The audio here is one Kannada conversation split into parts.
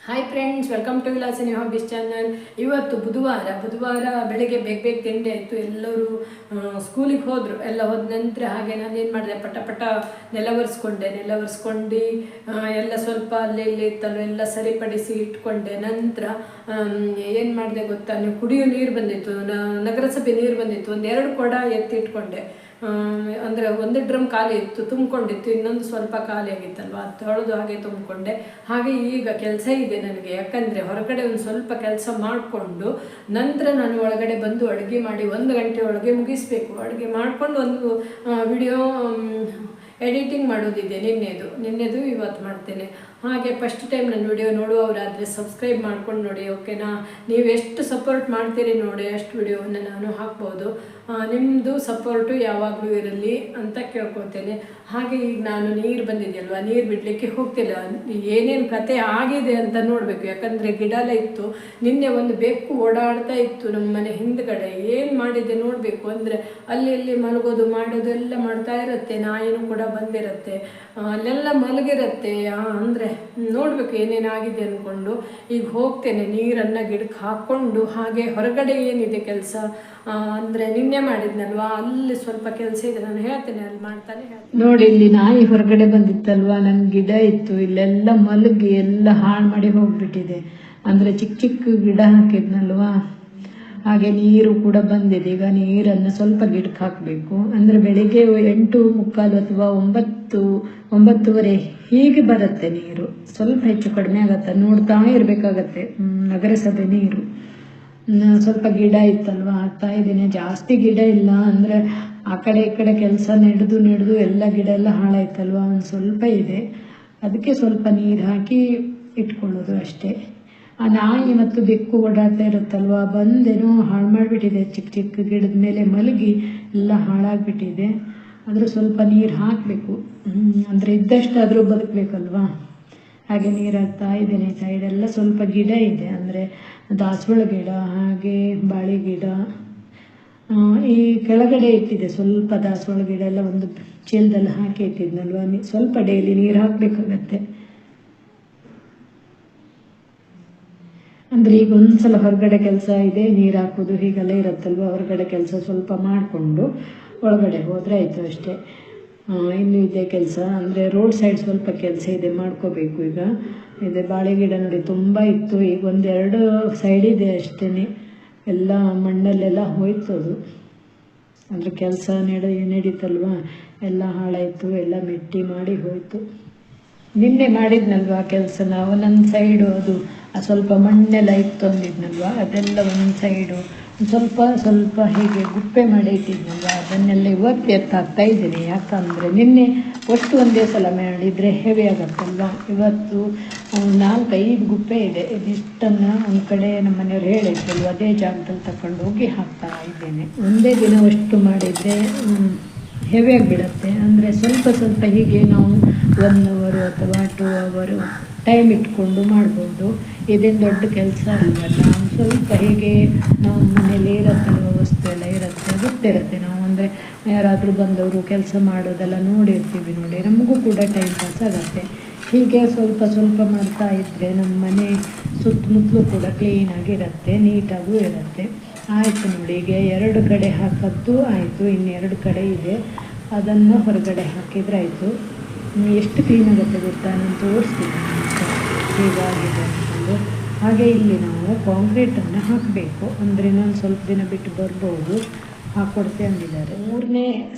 Hi friends, welcome to Vilasini hobbies channel. ಇವತ್ತು ಬುಧವಾರ ಬೆಳಗ್ಗೆ ಬೇಗ ತಿಂಡಿ ಆಯಿತು. ಎಲ್ಲರೂ ಸ್ಕೂಲಿಗೆ ಹೋದರು. ಎಲ್ಲ ಹೋದ ನಂತರ ಹಾಗೆ ನಾನು ಏನು ಮಾಡಿದೆ, ಪಟ ನೆಲ ಒರೆಸ್ಕೊಂಡು ಎಲ್ಲ ಸ್ವಲ್ಪ ಅಲ್ಲಿ ಇಲ್ಲಿ ಇತ್ತಲ್ಲ ಎಲ್ಲ ಸರಿಪಡಿಸಿ ಇಟ್ಕೊಂಡೆ. ನಂತರ ಏನು ಮಾಡಿದೆ ಗೊತ್ತಾ, ನೀವು ಕುಡಿಯೋ ನೀರು ಬಂದಿತ್ತು, ನಗರಸಭೆ ನೀರು ಬಂದಿತ್ತು, ಒಂದೆರಡು ಕೊಡ ಎತ್ತಿ ಇಟ್ಕೊಂಡೆ. ಅಂದರೆ ಒಂದು ಡ್ರಮ್ ಖಾಲಿ ಇತ್ತು, ತುಂಬಿಕೊಂಡಿತ್ತು, ಇನ್ನೊಂದು ಸ್ವಲ್ಪ ಖಾಲಿ ಆಗಿತ್ತಲ್ವ, ಅದು ತೊಳೆದು ಹಾಗೆ ತುಂಬಿಕೊಂಡೆ. ಹಾಗೆ ಈಗ ಕೆಲಸ ಇದೆ ನನಗೆ, ಯಾಕಂದರೆ ಹೊರಗಡೆ ಒಂದು ಸ್ವಲ್ಪ ಕೆಲಸ ಮಾಡಿಕೊಂಡು ನಂತರ ನಾನು ಒಳಗಡೆ ಬಂದು ಅಡುಗೆ ಮಾಡಿ 1 ಗಂಟೆ ಒಳಗೆ ಮುಗಿಸ್ಬೇಕು. ಅಡುಗೆ ಮಾಡಿಕೊಂಡು ಒಂದು ವಿಡಿಯೋ ಎಡಿಟಿಂಗ್ ಮಾಡೋದಿದೆ, ನಿನ್ನೆದು ಇವತ್ತು ಮಾಡ್ತೇನೆ. ಹಾಗೆ ಫಸ್ಟ್ ಟೈಮ್ ನನ್ನ ವಿಡಿಯೋ ನೋಡುವವರಾದರೆ ಸಬ್ಸ್ಕ್ರೈಬ್ ಮಾಡ್ಕೊಂಡು ನೋಡಿ, ಓಕೆನಾ? ನೀವು ಎಷ್ಟು ಸಪೋರ್ಟ್ ಮಾಡ್ತೀರಿ ನೋಡಿ, ಅಷ್ಟು ವಿಡಿಯೋವನ್ನು ನಾನು ಹಾಕ್ಬೋದು. ನಿಮ್ಮದು ಸಪೋರ್ಟು ಯಾವಾಗಲೂ ಇರಲಿ ಅಂತ ಕೇಳ್ಕೊತೇನೆ. ಹಾಗೆ ಈಗ ನಾನು ನೀರು ಬಂದಿದೆಯಲ್ವ, ನೀರು ಬಿಡಲಿಕ್ಕೆ ಹೋಗ್ತಿಲ್ಲ. ಏನೇನು ಕತೆ ಆಗಿದೆ ಅಂತ ನೋಡಬೇಕು, ಯಾಕಂದರೆ ಗಿಡ ಎಲ್ಲ ಇತ್ತು. ನಿನ್ನೆ ಒಂದು ಬೆಕ್ಕು ಓಡಾಡ್ತಾ ಇತ್ತು ನಮ್ಮ ಮನೆ ಹಿಂದ್ಗಡೆ. ಏನು ಮಾಡಿದೆ ನೋಡಬೇಕು. ಅಂದರೆ ಅಲ್ಲಿ ಮಲಗೋದು ಮಾಡೋದು ಎಲ್ಲ ಮಾಡ್ತಾ ಇರುತ್ತೆ. ನಾಯಿನೂ ಕೂಡ ಬಂದಿರುತ್ತೆ, ಅಲ್ಲೆಲ್ಲ ಮಲಗಿರುತ್ತೆ. ಅಂದರೆ ನೋಡಬೇಕು ಏನೇನಾಗಿದೆ ಅಂದ್ಕೊಂಡು ಈಗ ಹೋಗ್ತೇನೆ. ನೀರನ್ನು ಗಿಡಕ್ಕೆ ಹಾಕ್ಕೊಂಡು ಹಾಗೆ ಹೊರಗಡೆ ಏನಿದೆ ಕೆಲಸ, ಅಂದರೆ ನಿನ್ನೆ ಮಾಡಿದ್ನಲ್ವಾ, ಅಲ್ಲಿ ಸ್ವಲ್ಪ ಕೆಲಸ ಇದೆ, ನಾನು ಹೇಳ್ತೇನೆ, ಅಲ್ಲಿ ಮಾಡ್ತಾನೆ. ನೋಡಿ, ಇಲ್ಲಿ ನಾಯಿ ಹೊರಗಡೆ ಬಂದಿತ್ತಲ್ವಾ, ನನ್ನ ಗಿಡ ಇತ್ತು, ಇಲ್ಲೆಲ್ಲ ಮಲಗಿ ಎಲ್ಲ ಹಾಳು ಮಾಡಿ ಹೋಗ್ಬಿಟ್ಟಿದೆ. ಅಂದರೆ ಚಿಕ್ಕ ಗಿಡ ಹಾಕಿದ್ನಲ್ವಾ, ಹಾಗೆ ನೀರು ಕೂಡ ಬಂದಿದೆ. ಈಗ ನೀರನ್ನು ಸ್ವಲ್ಪ ಗಿಡಕ್ಕೆ ಹಾಕಬೇಕು. ಅಂದರೆ ಬೆಳಿಗ್ಗೆ 8:45 ಅಥವಾ 9:30 ಹೀಗೆ ಬರುತ್ತೆ ನೀರು. ಸ್ವಲ್ಪ ಹೆಚ್ಚು ಕಡಿಮೆ ಆಗತ್ತೆ, ನೋಡ್ತಾ ಇರಬೇಕಾಗತ್ತೆ. ನಗರಸಭೆ ನೀರು ಸ್ವಲ್ಪ ಗಿಡ ಇತ್ತಲ್ವ, ಹಾಕ್ತಾ ಇದ್ದೀನಿ. ಜಾಸ್ತಿ ಗಿಡ ಇಲ್ಲ, ಅಂದರೆ ಆ ಕಡೆ ಈ ಕಡೆ ಕೆಲಸ ನಡೆದು ಎಲ್ಲ ಗಿಡ ಎಲ್ಲ ಹಾಳಾಯ್ತಲ್ವ, ಒಂದು ಸ್ವಲ್ಪ ಇದೆ. ಅದಕ್ಕೆ ಸ್ವಲ್ಪ ನೀರು ಹಾಕಿ ಇಟ್ಕೊಳ್ಳೋದು ಅಷ್ಟೇ. ಆ ನಾಯಿ ಮತ್ತು ಬೆಕ್ಕು ಓಡಾಡ್ತಾ ಇರುತ್ತಲ್ವ, ಬಂದೇನೋ ಹಾಳು ಮಾಡಿಬಿಟ್ಟಿದೆ. ಚಿಕ್ಕ ಗಿಡದ ಮೇಲೆ ಮಲಗಿ ಎಲ್ಲ ಹಾಳಾಗಿಬಿಟ್ಟಿದೆ. ಆದರೆ ಸ್ವಲ್ಪ ನೀರು ಹಾಕಬೇಕು, ಅಂದರೆ ಇದ್ದಷ್ಟಾದರೂ ಬದುಕಬೇಕಲ್ವಾ. ಹಾಗೆ ನೀರು ಹಾಕ್ತಾ ಇದ್ದೇನೆ. ಸೈಡೆಲ್ಲ ಸ್ವಲ್ಪ ಗಿಡ ಇದೆ, ಅಂದರೆ ದಾಸವಾಳ ಗಿಡ, ಹಾಗೆ ಬಾಳೆ ಗಿಡ. ಈ ಕೆಳಗಡೆ ಇಟ್ಟಿದೆ ಸ್ವಲ್ಪ ದಾಸವಾಳ ಗಿಡ ಎಲ್ಲ, ಒಂದು ಚೀಲದಲ್ಲಿ ಹಾಕಿ ಇಟ್ಟಿದ್ನಲ್ವ. ಸ್ವಲ್ಪ ಡೈಲಿ ನೀರು ಹಾಕಬೇಕಾಗತ್ತೆ. ಅಂದರೆ ಈಗ ಒಂದ್ಸಲ ಹೊರಗಡೆ ಕೆಲಸ ಇದೆ, ನೀರು ಹಾಕೋದು ಹೀಗೆಲ್ಲ ಇರುತ್ತಲ್ವ. ಹೊರಗಡೆ ಕೆಲಸ ಸ್ವಲ್ಪ ಮಾಡಿಕೊಂಡು ಒಳಗಡೆ ಹೋದರೆ ಆಯಿತು ಅಷ್ಟೇ. ಇನ್ನೂ ಇದೆ ಕೆಲಸ, ಅಂದರೆ ರೋಡ್ ಸೈಡ್ ಸ್ವಲ್ಪ ಕೆಲಸ ಇದೆ, ಮಾಡ್ಕೋಬೇಕು. ಈಗ ಇದೆ ಬಾಳೆ ಗಿಡ ನೋಡಿ, ತುಂಬ ಇತ್ತು. ಈಗ 1-2 ಸೈಡ್ ಇದೆ ಅಷ್ಟೇ, ಎಲ್ಲ ಮಣ್ಣಲ್ಲೆಲ್ಲ ಹೋಯ್ತದು. ಅಂದರೆ ಕೆಲಸ ನಡೀತಲ್ವ, ಎಲ್ಲ ಹಾಳಾಯಿತು, ಎಲ್ಲ ಮೆಟ್ಟಿ ಮಾಡಿ ಹೋಯಿತು. ನಿನ್ನೆ ಮಾಡಿದ್ನಲ್ವ ಕೆಲಸನ, ಒಂದೊಂದು ಸೈಡು ಅದು ಸ್ವಲ್ಪ ಮಣ್ಣೆಲ್ಲ ಇತ್ತು ಅಂದಿದ್ನಲ್ವ, ಅದೆಲ್ಲ ಒಂದು ಸೈಡು ಸ್ವಲ್ಪ ಹೀಗೆ ಗುಪ್ಪೆ ಮಾಡಿ ಇಟ್ಟಿದ್ನಲ್ವ, ಅದನ್ನೆಲ್ಲ ಇವತ್ತು ಎತ್ತಾಕ್ತಾ ಇದ್ದೀನಿ. ಯಾಕಂದರೆ ನಿನ್ನೆ ಒಟ್ಟು ಒಂದೇ ಸಲ ಮಾಡಿದರೆ ಹೆವಿ ಆಗತ್ತಲ್ವ. ಇವತ್ತು 4-5 ಗುಪ್ಪೆ ಇದೆ. ಇದಿಷ್ಟನ್ನು ಒಂದು ಕಡೆ ನಮ್ಮ ಮನೆಯವ್ರು ಹೇಳಿದ್ರಲ್ವ, ಅದೇ ಜಾಗದಲ್ಲಿ ತಗೊಂಡು ಹೋಗಿ ಹಾಕ್ತಾ ಇದ್ದೇನೆ. ಒಂದೇ ದಿನ ಅಷ್ಟು ಮಾಡಿದರೆ ಹೆವಿ ಆಗಿಬಿಡತ್ತೆ. ಅಂದರೆ ಸ್ವಲ್ಪ ಹೀಗೆ ನಾವು 1 ಅವರ್ ಅಥವಾ 2 ಅವರ್ ಟೈಮ್ ಇಟ್ಕೊಂಡು ಮಾಡ್ಬೋದು. ಇದೇನು ದೊಡ್ಡ ಕೆಲಸ ಅಲ್ವಲ್ಲ. ಸ್ವಲ್ಪ ಹೀಗೆ ನಾವು ಮನೇಲಿ ಇರತ್ತಲ್ವ, ವಸ್ತು ಎಲ್ಲ ಇರುತ್ತೆ, ಗೊತ್ತಿರುತ್ತೆ. ನಾವು ಅಂದರೆ ಯಾರಾದರೂ ಬಂದವರು ಕೆಲಸ ಮಾಡೋದೆಲ್ಲ ನೋಡಿರ್ತೀವಿ ನೋಡಿ, ನಮಗೂ ಕೂಡ ಟೈಮ್ ಪಾಸ್ ಆಗುತ್ತೆ. ಹೀಗೆ ಸ್ವಲ್ಪ ಮಾಡ್ತಾ ಇದ್ದರೆ ನಮ್ಮ ಮನೆ ಸುತ್ತಮುತ್ತಲೂ ಕೂಡ ಕ್ಲೀನಾಗಿರುತ್ತೆ, ನೀಟಾಗೂ ಇರುತ್ತೆ. ಆಯಿತು ನೋಡಿ, ಈಗ 2 ಕಡೆ ಹಾಕೋದು ಆಯಿತು, ಇನ್ನು 2 ಕಡೆ ಇದೆ, ಅದನ್ನು ಹೊರಗಡೆ ಹಾಕಿದರೆ ಆಯಿತು. ಎಷ್ಟು ಕ್ಲೀನಾಗುತ್ತೆ ಗೊತ್ತಾ, ನಾನು ತೋರಿಸ್ತೀನಿ ಹೀಗಾಗಿದೆ ಅಂದ್ಕೊಂಡು. ಹಾಗೆ ಇಲ್ಲಿ ನಾವು ಕಾಂಕ್ರೀಟನ್ನು ಹಾಕಬೇಕು, ಅಂದರೆ ಇನ್ನೊಂದು ಸ್ವಲ್ಪ ದಿನ ಬಿಟ್ಟು ಬರ್ಬೋದು, ಹಾಕ್ಕೊಡ್ತೆ ಅಂದಿದ್ದಾರೆ.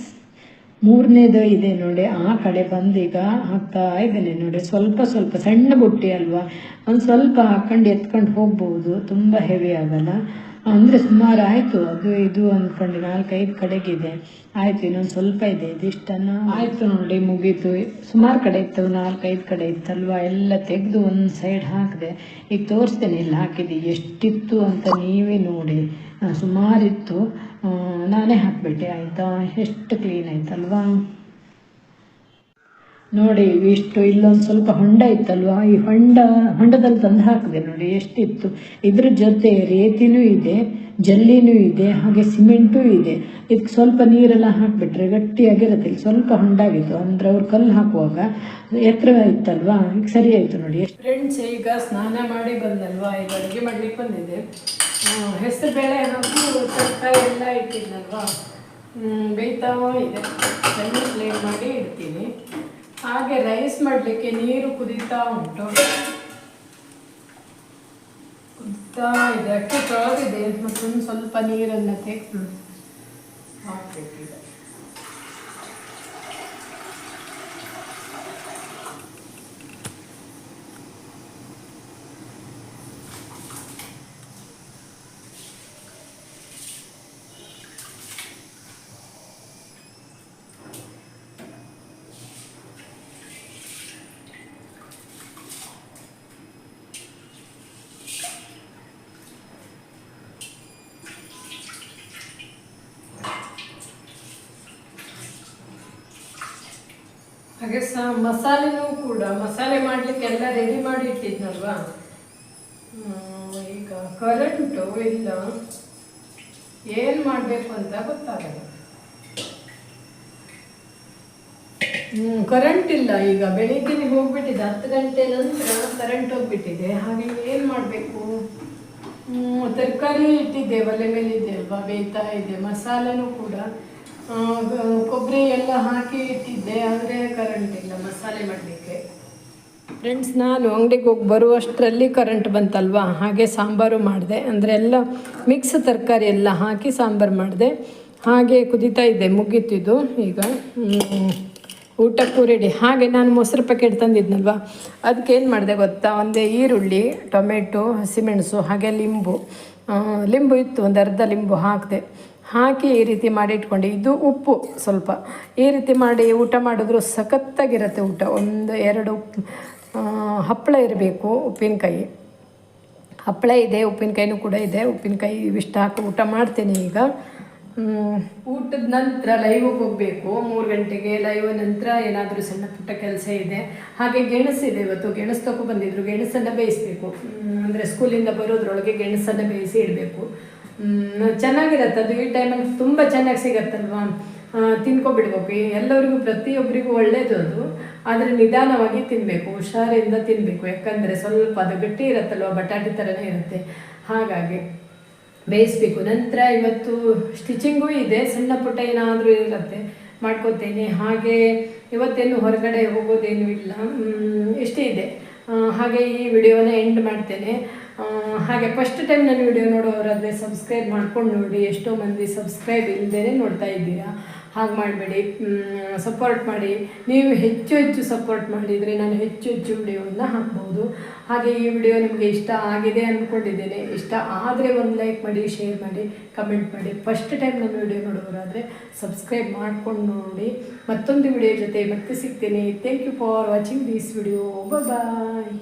ಮೂರನೇದು ಇದೆ ನೋಡಿ, ಆ ಕಡೆ ಬಂದೀಗ ಹಾಕ್ತಾ ಇದ್ದೇನೆ ನೋಡಿ. ಸ್ವಲ್ಪ ಸಣ್ಣ ಬುಟ್ಟಿ ಅಲ್ವಾ, ಒಂದು ಸ್ವಲ್ಪ ಹಾಕ್ಕೊಂಡು ಎತ್ಕೊಂಡು ಹೋಗ್ಬೋದು, ತುಂಬ ಹೆವಿ ಆಗಲ್ಲ. ಅಂದರೆ ಸುಮಾರು ಆಯಿತು, ಅದು ಇದು ಅಂದ್ಕೊಂಡು 4-5 ಕಡೆಗಿದೆ. ಆಯಿತು, ಇನ್ನೊಂದು ಸ್ವಲ್ಪ ಇದೆ, ಇದಿಷ್ಟನ್ನು ಆಯಿತು ನೋಡಿ, ಮುಗೀತು. ಸುಮಾರು ಕಡೆ ಇತ್ತು, 4-5 ಕಡೆ ಇತ್ತಲ್ವ, ಎಲ್ಲ ತೆಗೆದು ಒಂದು ಸೈಡ್ ಹಾಕಿದೆ. ಈಗ ತೋರಿಸ್ತೇನೆ ಇಲ್ಲಿ ಹಾಕಿದ್ದೆ ಎಷ್ಟಿತ್ತು ಅಂತ, ನೀವೇ ನೋಡಿ. ಸುಮಾರಿತ್ತು, ನಾನೇ ಹಾಕಿಬಿಟ್ಟೆ. ಆಯಿತಾ, ಎಷ್ಟು ಕ್ಲೀನ್ ಆಯ್ತಲ್ವಾ. ನೋಡಿ ಇಷ್ಟು ಇಲ್ಲೊಂದು ಸ್ವಲ್ಪ ಹೊಂಡ ಇತ್ತಲ್ವಾ, ಈ ಹೊಂಡದಲ್ಲಿ ತಂದು ಹಾಕಿದೆ ನೋಡಿ ಎಷ್ಟಿತ್ತು. ಇದ್ರ ಜೊತೆ ರೇತಿನೂ ಇದೆ, ಜಲ್ಲಿನೂ ಇದೆ, ಹಾಗೆ ಸಿಮೆಂಟೂ ಇದೆ. ಇದಕ್ಕೆ ಸ್ವಲ್ಪ ನೀರೆಲ್ಲ ಹಾಕಿಬಿಟ್ರೆ ಗಟ್ಟಿಯಾಗಿರುತ್ತೆ. ಇಲ್ಲಿ ಸ್ವಲ್ಪ ಹೊಂಡಾಗಿತ್ತು ಅಂದರೆ ಅವ್ರು ಕಲ್ಲು ಹಾಕುವಾಗ ಎತ್ತರ ಇತ್ತಲ್ವಾ, ಈಗ ಸರಿ ಆಯಿತು ನೋಡಿ. ಫ್ರೆಂಡ್ಸ್, ಈಗ ಸ್ನಾನ ಮಾಡಿ ಬಂದಲ್ವಾ, ಈಗ ಅಡುಗೆ ಮಾಡ್ಲಿಕ್ಕೆ ಬಂದಿದೆ. ಹೆಸರು ಬೇಳೆ ಹಾಗೂ ತರಕಾರಿ ಎಲ್ಲ ಇಟ್ಟಿದ್ನಲ್ವಾ, ಬೇಯ್ತಾ ಇದೆ. ಸಣ್ಣ ಫ್ಲೇಮ್ ಮಾಡಿ ಇಡ್ತೀನಿ. ಹಾಗೆ ರೈಸ್ ಮಾಡಲಿಕ್ಕೆ ನೀರು ಕುದೀತಾ ಉಂಟು, ಕುದೀತಾ ಇದೆ. ಅಕ್ಕಿ ತೊಳೆದಿದೆ, ಮತ್ತೊಂದು ಸ್ವಲ್ಪ ನೀರನ್ನು ತೆಗೆದು ಹಾಕಬೇಕಿದೆ. ಹಾಗೆ ಮಸಾಲೆನೂ ಕೂಡ, ಮಸಾಲೆ ಮಾಡಲಿಕ್ಕೆಲ್ಲ ರೆಡಿ ಮಾಡಿ ಇಟ್ಟಿದ್ನಲ್ವಾ. ಈಗ ಕರೆಂಟು ಇಲ್ಲ, ಏನು ಮಾಡಬೇಕು ಅಂತ ಗೊತ್ತಾಗಲ್ಲ. ಕರೆಂಟ್ ಇಲ್ಲ. ಈಗ ಬೆಳಿಗ್ಗೆ ಹೋಗ್ಬಿಟ್ಟಿದೆ, 10 ಗಂಟೆ ನಂತರ ಕರೆಂಟ್ ಹೋಗ್ಬಿಟ್ಟಿದೆ. ಹಾಗೆ ಏನು ಮಾಡಬೇಕು? ತರಕಾರಿ ಇಟ್ಟಿದ್ದೆ, ಒಲೆ ಮೇಲೆ ಇದೆ ಅಲ್ವಾ, ಬೇಯ್ತಾ ಇದೆ. ಮಸಾಲೆನೂ ಕೂಡ ಕೊಬ್ಬರಿ ಎಲ್ಲ ಹಾಕಿ ಇಟ್ಟಿದ್ದೆ, ಆದರೆ ಕರೆಂಟ್ ಇಲ್ಲ ಮಸಾಲೆ ಮಾಡಲಿಕ್ಕೆ. ಫ್ರೆಂಡ್ಸ್, ನಾನು ಅಂಗಡಿಗೆ ಹೋಗಿ ಬರುವಷ್ಟರಲ್ಲಿ ಕರೆಂಟ್ ಬಂತಲ್ವಾ, ಹಾಗೆ ಸಾಂಬಾರು ಮಾಡಿದೆ. ಅಂದರೆ ಎಲ್ಲ ಮಿಕ್ಸ್ ತರಕಾರಿ ಎಲ್ಲ ಹಾಕಿ ಸಾಂಬಾರು ಮಾಡಿದೆ. ಹಾಗೆ ಕುದೀತಾ ಇದ್ದೆ, ಮುಗೀತಿದ್ದು. ಈಗ ಊಟಕ್ಕೂ ರೆಡಿ. ಹಾಗೆ ನಾನು ಮೊಸರು ಪ್ಯಾಕೆಟ್ ತಂದಿದ್ನಲ್ವ, ಅದಕ್ಕೇನು ಮಾಡಿದೆ ಗೊತ್ತಾ, ಒಂದೇ ಈರುಳ್ಳಿ, ಟೊಮೆಟೊ, ಹಸಿಮೆಣಸು, ಹಾಗೆ ಲಿಂಬು ಇತ್ತು, ಒಂದು ಅರ್ಧ ಲಿಂಬು ಹಾಕಿದೆ. ಹಾಕಿ ಈ ರೀತಿ ಮಾಡಿ ಇಟ್ಕೊಂಡೆ. ಇದು ಉಪ್ಪು ಸ್ವಲ್ಪ. ಈ ರೀತಿ ಮಾಡಿ ಊಟ ಮಾಡಿದ್ರು ಸಖತ್ತಾಗಿರುತ್ತೆ ಊಟ. 1-2 ಹಪ್ಪಳ ಇರಬೇಕು, ಉಪ್ಪಿನಕಾಯಿ. ಹಪ್ಪಳ ಇದೆ, ಉಪ್ಪಿನಕಾಯಿನೂ ಕೂಡ ಇದೆ. ಉಪ್ಪಿನಕಾಯಿ ಇವಿಷ್ಟು ಹಾಕಿ ಊಟ ಮಾಡ್ತೇನೆ. ಈಗ ಊಟದ ನಂತರ ಲೈವಿಗೆ ಹೋಗಬೇಕು, 3 ಗಂಟೆಗೆ. ಲೈವ್ ನಂತರ ಏನಾದರೂ ಸಣ್ಣ ಪುಟ್ಟ ಕೆಲಸ ಇದೆ. ಹಾಗೆ ಗೆಣಸಿದೆ, ಇವತ್ತು ಗೆಣಸು ತಗೊ ಬಂದಿದ್ರು. ಗೆಣಸನ್ನು ಬೇಯಿಸಬೇಕು, ಅಂದರೆ ಸ್ಕೂಲಿಂದ ಬರೋದ್ರೊಳಗೆ ಗೆಣಸನ್ನು ಬೇಯಿಸಿ ಇಡಬೇಕು. ಚೆನ್ನಾಗಿರುತ್ತೆ ಅದು. ಈ ಟೈಮಲ್ಲಿ ತುಂಬ ಚೆನ್ನಾಗಿ ಸಿಗತ್ತಲ್ವಾ, ತಿನ್ಕೊಬಿಡ್ಬೇಕು. ಎಲ್ಲರಿಗೂ, ಪ್ರತಿಯೊಬ್ಬರಿಗೂ ಒಳ್ಳೆಯದು ಅದು. ಆದರೆ ನಿಧಾನವಾಗಿ ತಿನ್ನಬೇಕು, ಹುಷಾರಿಂದ ತಿನ್ನಬೇಕು. ಯಾಕಂದರೆ ಸ್ವಲ್ಪ ಅದು ಗಟ್ಟಿ ಇರುತ್ತಲ್ವ, ಬಟಾಟೆ ಥರನೇ ಇರುತ್ತೆ. ಹಾಗಾಗಿ ಬೇಯಿಸ್ಬೇಕು. ನಂತರ ಇವತ್ತು ಸ್ಟಿಚಿಂಗೂ ಇದೆ, ಸಣ್ಣ ಪುಟ್ಟ ಏನಾದರೂ ಇರುತ್ತೆ, ಮಾಡ್ಕೋತೇನೆ. ಹಾಗೆ ಇವತ್ತೇನು ಹೊರಗಡೆ ಹೋಗೋದೇನು ಇಲ್ಲ, ಇಷ್ಟೇ ಇದೆ. ಹಾಗೆ ಈ ವಿಡಿಯೋನ ಎಂಡ್ ಮಾಡ್ತೇನೆ. ಹಾಗೆ ಫಸ್ಟ್ ಟೈಮ್ ನನ್ನ ವಿಡಿಯೋ ನೋಡೋರಾದರೆ ಸಬ್ಸ್ಕ್ರೈಬ್ ಮಾಡ್ಕೊಂಡು ನೋಡಿ. ಎಷ್ಟೋ ಮಂದಿ ಸಬ್ಸ್ಕ್ರೈಬ್ ಇಲ್ಲದೇ ನೋಡ್ತಾ ಇದ್ದೀರಾ, ಹಾಗೆ ಮಾಡಬೇಡಿ, ಸಪೋರ್ಟ್ ಮಾಡಿ. ನೀವು ಹೆಚ್ಚು ಸಪೋರ್ಟ್ ಮಾಡಿದರೆ ನಾನು ಹೆಚ್ಚು ವಿಡಿಯೋವನ್ನು ಹಾಕ್ಬೋದು. ಹಾಗೆ ಈ ವಿಡಿಯೋ ನಿಮಗೆ ಇಷ್ಟ ಆಗಿದೆ ಅಂದ್ಕೊಂಡಿದ್ದೇನೆ. ಇಷ್ಟ ಆದರೆ ಒಂದು ಲೈಕ್ ಮಾಡಿ, ಶೇರ್ ಮಾಡಿ, ಕಮೆಂಟ್ ಮಾಡಿ. ಫಸ್ಟ್ ಟೈಮ್ ನನ್ನ ವಿಡಿಯೋ ನೋಡೋರಾದರೆ ಸಬ್ಸ್ಕ್ರೈಬ್ ಮಾಡ್ಕೊಂಡು ನೋಡಿ. ಮತ್ತೊಂದು ವಿಡಿಯೋ ಜೊತೆ ಮತ್ತೆ ಸಿಗ್ತೇನೆ. Thank you for watching this video. Bye.